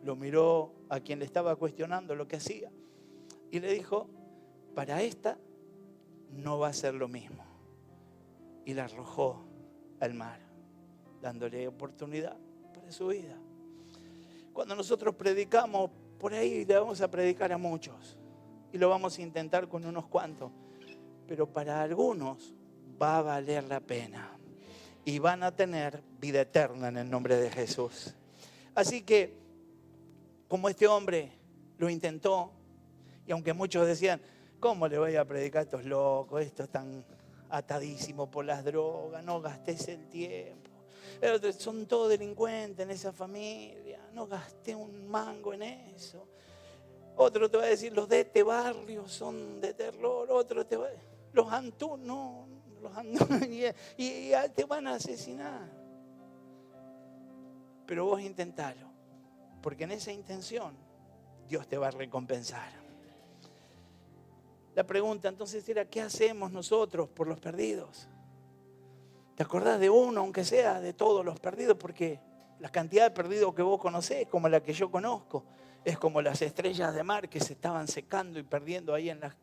lo miró a quien le estaba cuestionando lo que hacía. Y le dijo: para esta no va a ser lo mismo. Y la arrojó al mar, dándole oportunidad para su vida. Cuando nosotros predicamos, por ahí le vamos a predicar a muchos. Y lo vamos a intentar con unos cuantos. Pero para algunos va a valer la pena. Y van a tener vida eterna en el nombre de Jesús. Así que, como este hombre lo intentó, y aunque muchos decían, ¿cómo le voy a predicar a estos locos? Estos están atadísimos por las drogas, no gastes el tiempo. Son todos delincuentes en esa familia, no gasté un mango en eso. Otro te va a decir, los de este barrio son de terror. Otro te va a decir, los Antún, no, los Antún, y te van a asesinar. Pero vos intentalo, porque en esa intención Dios te va a recompensar. La pregunta entonces era, ¿qué hacemos nosotros por los perdidos? ¿Te acordás de uno, aunque sea de todos los perdidos? Porque la cantidad de perdidos que vos conocés, como la que yo conozco, es como las estrellas de mar que se estaban secando y perdiendo ahí en la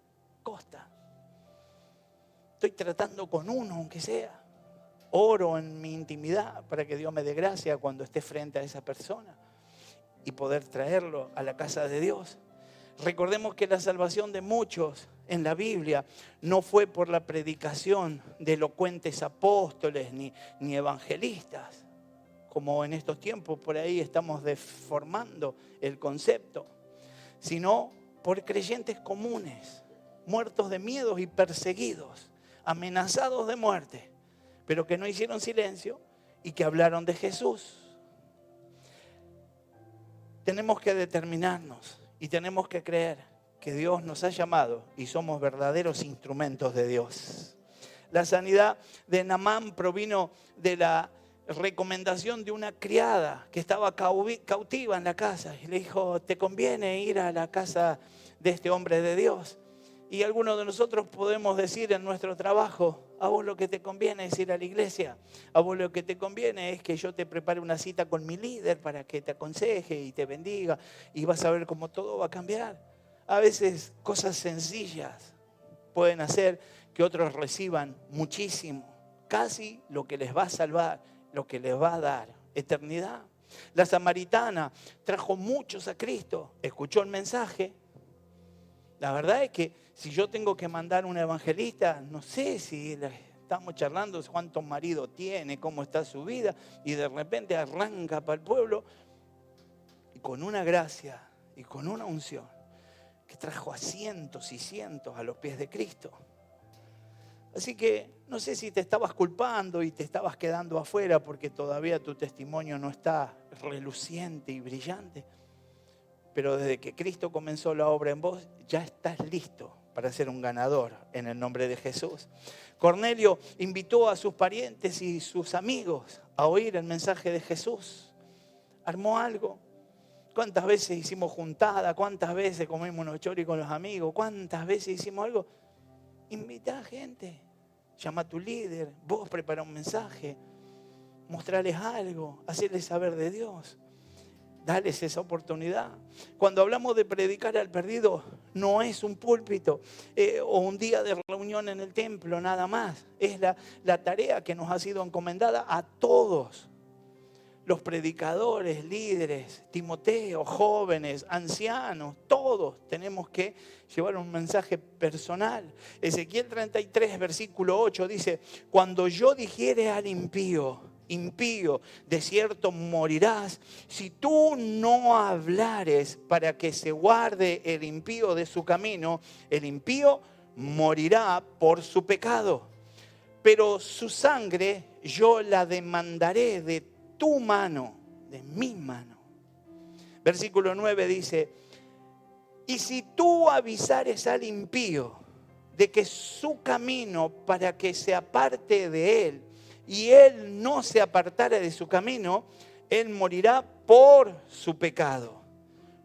costa. Estoy tratando con uno, aunque sea. Oro en mi intimidad para que Dios me dé gracia cuando esté frente a esa persona y poder traerlo a la casa de Dios. Recordemos que la salvación de muchos en la Biblia no fue por la predicación de elocuentes apóstoles ni evangelistas, como en estos tiempos por ahí estamos deformando el concepto, sino por creyentes comunes, muertos de miedos y perseguidos, amenazados de muerte, pero que no hicieron silencio y que hablaron de Jesús. Tenemos que determinarnos y tenemos que creer que Dios nos ha llamado y somos verdaderos instrumentos de Dios. La sanidad de Naamán provino de la recomendación de una criada que estaba cautiva en la casa y le dijo, te conviene ir a la casa de este hombre de Dios. Y algunos de nosotros podemos decir en nuestro trabajo, a vos lo que te conviene es ir a la iglesia, a vos lo que te conviene es que yo te prepare una cita con mi líder para que te aconseje y te bendiga y vas a ver cómo todo va a cambiar. A veces cosas sencillas pueden hacer que otros reciban muchísimo, casi lo que les va a salvar, lo que les va a dar eternidad. La samaritana trajo muchos a Cristo, escuchó el mensaje. La verdad es que si yo tengo que mandar un evangelista, no sé si estamos charlando cuántos maridos tiene, cómo está su vida, y de repente arranca para el pueblo y con una gracia y con una unción que trajo a cientos y cientos a los pies de Cristo. Así que no sé si te estabas culpando y te estabas quedando afuera porque todavía tu testimonio no está reluciente y brillante. Pero desde que Cristo comenzó la obra en vos, ya estás listo para ser un ganador en el nombre de Jesús. Cornelio invitó a sus parientes y sus amigos a oír el mensaje de Jesús. Armó algo. ¿Cuántas veces hicimos juntada? ¿Cuántas veces comimos unos choris con los amigos? ¿Cuántas veces hicimos algo? Invita a gente. Llama a tu líder. Vos prepara un mensaje. Mostrarles algo. Hacerles saber de Dios. Dales esa oportunidad. Cuando hablamos de predicar al perdido, no es un púlpito o un día de reunión en el templo, nada más. Es la tarea que nos ha sido encomendada a todos. Los predicadores, líderes, Timoteo, jóvenes, ancianos, todos tenemos que llevar un mensaje personal. Ezequiel 33, versículo 8 dice, cuando yo dijere al impío, de cierto morirás, si tú no hablares para que se guarde el impío de su camino, el impío morirá por su pecado. Pero su sangre yo la demandaré de tu mano, de mi mano. Versículo 9 dice, y si tú avisares al impío de que su camino para que se aparte de él, y él no se apartara de su camino, él morirá por su pecado.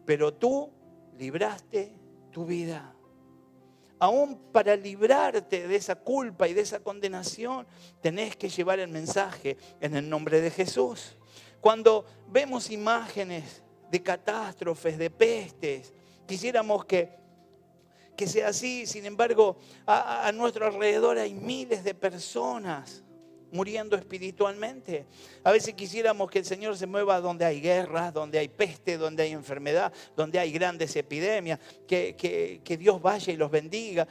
Pero tú libraste tu vida. Aún para librarte de esa culpa y de esa condenación, tenés que llevar el mensaje en el nombre de Jesús. Cuando vemos imágenes de catástrofes, de pestes, quisiéramos que sea así. Sin embargo, a nuestro alrededor hay miles de personas muriendo espiritualmente. A veces quisiéramos que el Señor se mueva donde hay guerras, donde hay peste, donde hay enfermedad, donde hay grandes epidemias, que Dios vaya y los bendiga.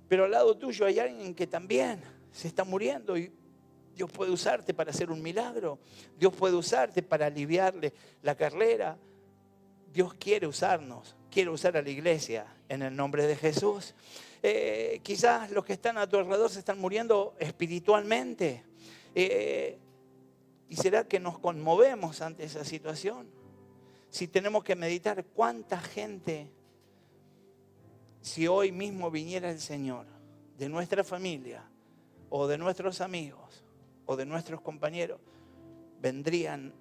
Pero al lado tuyo hay alguien que también se está muriendo y Dios puede usarte para hacer un milagro. Dios puede usarte para aliviarle la carrera. Dios quiere usarnos, quiere usar a la iglesia en el nombre de Jesús. Quizás los que están a tu alrededor se están muriendo espiritualmente. ¿Y será que nos conmovemos ante esa situación? Si tenemos que meditar cuánta gente, si hoy mismo viniera el Señor, de nuestra familia o de nuestros amigos o de nuestros compañeros, vendrían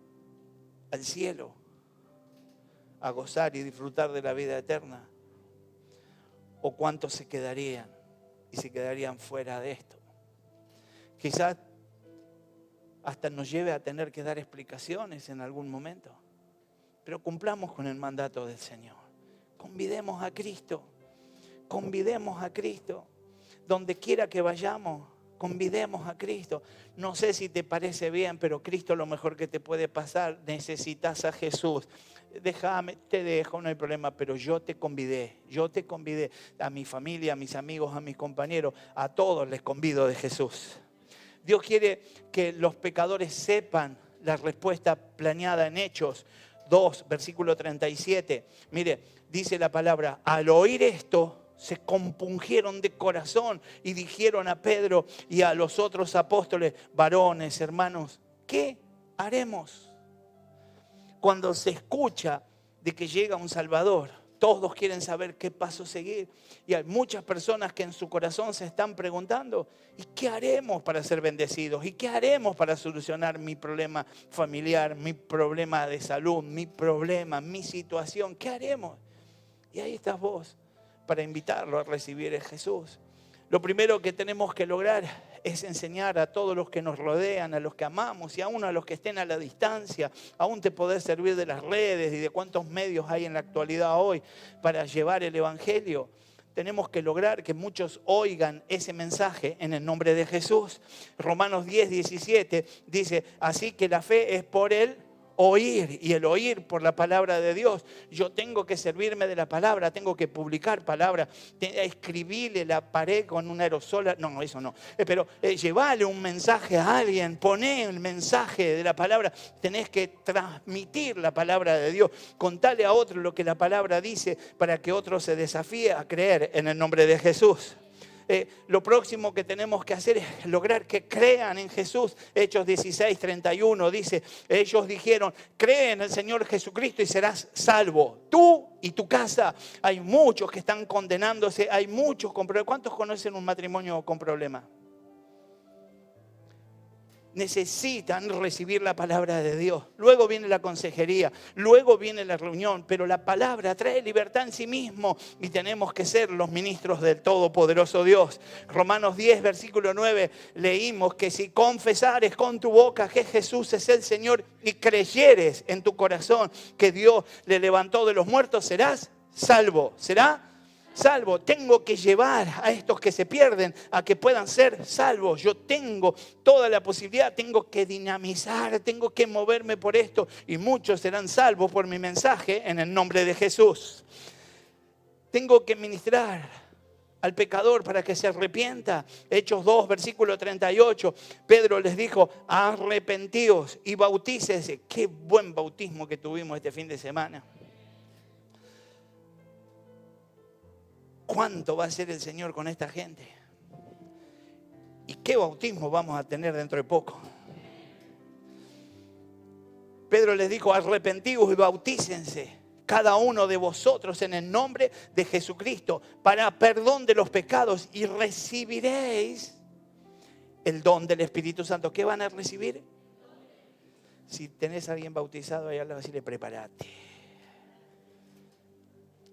al cielo a gozar y disfrutar de la vida eterna. ¿O cuántos se quedarían y se quedarían fuera de esto? Quizás hasta nos lleve a tener que dar explicaciones en algún momento. Pero cumplamos con el mandato del Señor. Convidemos a Cristo. Convidemos a Cristo. Donde quiera que vayamos, convidemos a Cristo. No sé si te parece bien, pero Cristo es lo mejor que te puede pasar. Necesitas a Jesús. Déjame, te dejo, no hay problema, pero yo te convidé a mi familia, a mis amigos, a mis compañeros, a todos les convido de Jesús. Dios quiere que los pecadores sepan la respuesta planeada en Hechos 2, versículo 37. Mire, dice la palabra, al oír esto, se compungieron de corazón y dijeron a Pedro y a los otros apóstoles, varones, hermanos, ¿qué haremos? Cuando se escucha de que llega un Salvador, todos quieren saber qué paso seguir. Y hay muchas personas que en su corazón se están preguntando, ¿y qué haremos para ser bendecidos? ¿Y qué haremos para solucionar mi problema familiar, mi problema de salud, mi problema, mi situación? ¿Qué haremos? Y ahí estás vos para invitarlo a recibir a Jesús. Lo primero que tenemos que lograr es enseñar a todos los que nos rodean, a los que amamos y aún a los que estén a la distancia. Aún te podés servir de las redes y de cuántos medios hay en la actualidad hoy para llevar el Evangelio. Tenemos que lograr que muchos oigan ese mensaje en el nombre de Jesús. Romanos 10, 17 dice, así que la fe es por el oír y el oír por la palabra de Dios. Yo tengo que servirme de la palabra, tengo que publicar palabra, escribirle la pared con un aerosol. No, eso no. Pero llevarle un mensaje a alguien, poner el mensaje de la palabra. Tenés que transmitir la palabra de Dios. Contarle a otro lo que la palabra dice para que otro se desafíe a creer en el nombre de Jesús. Lo próximo que tenemos que hacer es lograr que crean en Jesús. Hechos 16, 31 dice, ellos dijeron, cree en el Señor Jesucristo y serás salvo, tú y tu casa. Hay muchos que están condenándose, hay muchos con problemas. ¿Cuántos conocen un matrimonio con problemas? Necesitan recibir la palabra de Dios. Luego viene la consejería, luego viene la reunión, pero la palabra trae libertad en sí mismo y tenemos que ser los ministros del Todopoderoso Dios. Romanos 10, versículo 9, leímos que si confesares con tu boca que Jesús es el Señor y creyeres en tu corazón que Dios le levantó de los muertos, serás salvo. ¿Será? Salvo, tengo que llevar a estos que se pierden a que puedan ser salvos. Yo tengo toda la posibilidad, tengo que dinamizar, tengo que moverme por esto y muchos serán salvos por mi mensaje en el nombre de Jesús. Tengo que ministrar al pecador para que se arrepienta. Hechos 2, versículo 38, Pedro les dijo, arrepentíos y bautícese. Qué buen bautismo que tuvimos este fin de semana. ¿Cuánto va a hacer el Señor con esta gente? ¿Y qué bautismo vamos a tener dentro de poco? Pedro les dijo, arrepentíos y bautícense cada uno de vosotros en el nombre de Jesucristo para perdón de los pecados y recibiréis el don del Espíritu Santo. ¿Qué van a recibir? Si tenés a alguien bautizado, ahí al lado, decirle, prepárate.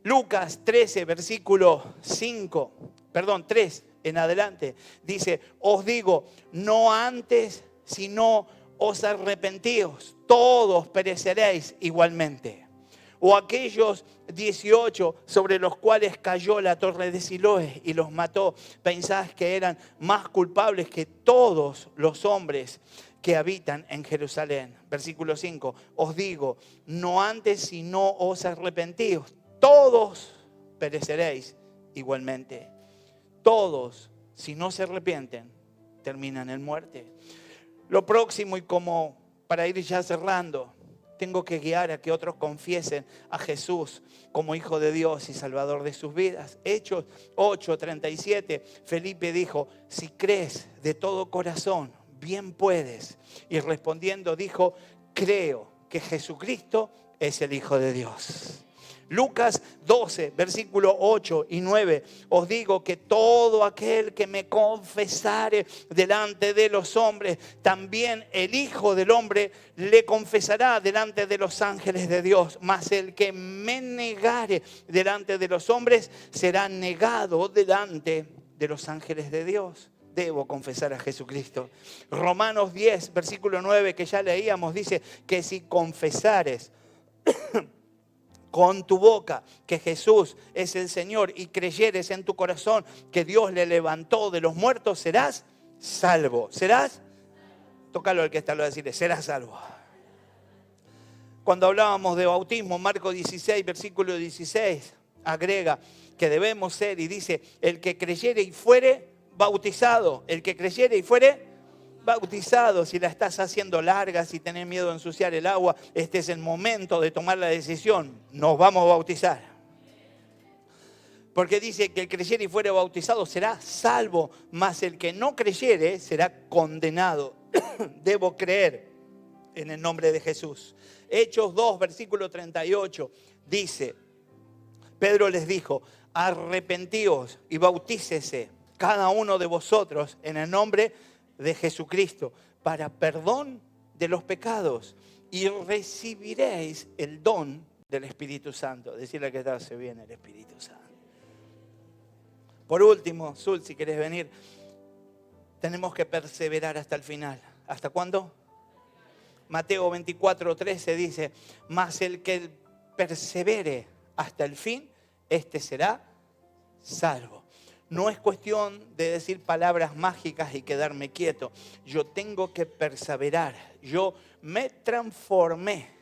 Lucas 13, versículo 3 en adelante, dice, os digo, no antes, sino os arrepentíos, todos pereceréis igualmente. O aquellos 18 sobre los cuales cayó la torre de Siloé y los mató, ¿pensás que eran más culpables que todos los hombres que habitan en Jerusalén? Versículo 5, os digo, no antes si no os arrepentís, todos pereceréis igualmente. Todos, si no se arrepienten, terminan en muerte. Lo próximo, y como para ir ya cerrando, tengo que guiar a que otros confiesen a Jesús como Hijo de Dios y Salvador de sus vidas. Hechos 8:37, Felipe dijo, si crees de todo corazón, bien puedes. Y respondiendo dijo, creo que Jesucristo es el Hijo de Dios. Lucas 12, versículo 8 y 9. Os digo que todo aquel que me confesare delante de los hombres, también el Hijo del Hombre le confesará delante de los ángeles de Dios. Mas el que me negare delante de los hombres, será negado delante de los ángeles de Dios. Debo confesar a Jesucristo. Romanos 10, versículo 9, que ya leíamos, dice que si confesares con tu boca que Jesús es el Señor y creyeres en tu corazón que Dios le levantó de los muertos, serás salvo. ¿Serás? Tócalo al que está al lado, decirle, serás salvo. Cuando hablábamos de bautismo, Marcos 16, versículo 16, agrega que debemos ser, y dice, el que creyere y fuere bautizado. El que creyere y fuere bautizado. Si la estás haciendo larga, si tenés miedo de ensuciar el agua, este es el momento de tomar la decisión. Nos vamos a bautizar. Porque dice que el creyere y fuere bautizado será salvo, mas el que no creyere será condenado. Debo creer en el nombre de Jesús. Hechos 2, versículo 38, dice, Pedro les dijo, arrepentíos y bautícese cada uno de vosotros en el nombre de Jesucristo para perdón de los pecados y recibiréis el don del Espíritu Santo. Decirle que está, se viene el Espíritu Santo. Por último, Zul, si querés venir, tenemos que perseverar hasta el final. ¿Hasta cuándo? Mateo 24:13 dice, mas el que persevere hasta el fin, este será salvo. No es cuestión de decir palabras mágicas y quedarme quieto. Yo tengo que perseverar. Yo me transformé.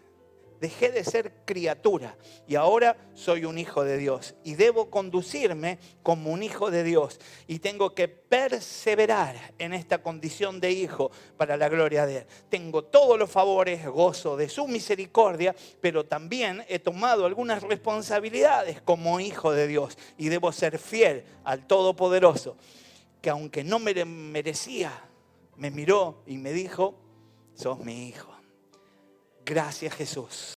Dejé de ser criatura y ahora soy un hijo de Dios. Y debo conducirme como un hijo de Dios. Y tengo que perseverar en esta condición de hijo para la gloria de Él. Tengo todos los favores, gozo de su misericordia, pero también he tomado algunas responsabilidades como hijo de Dios. Y debo ser fiel al Todopoderoso, que aunque no me merecía, me miró y me dijo, sos mi hijo. Gracias, Jesús.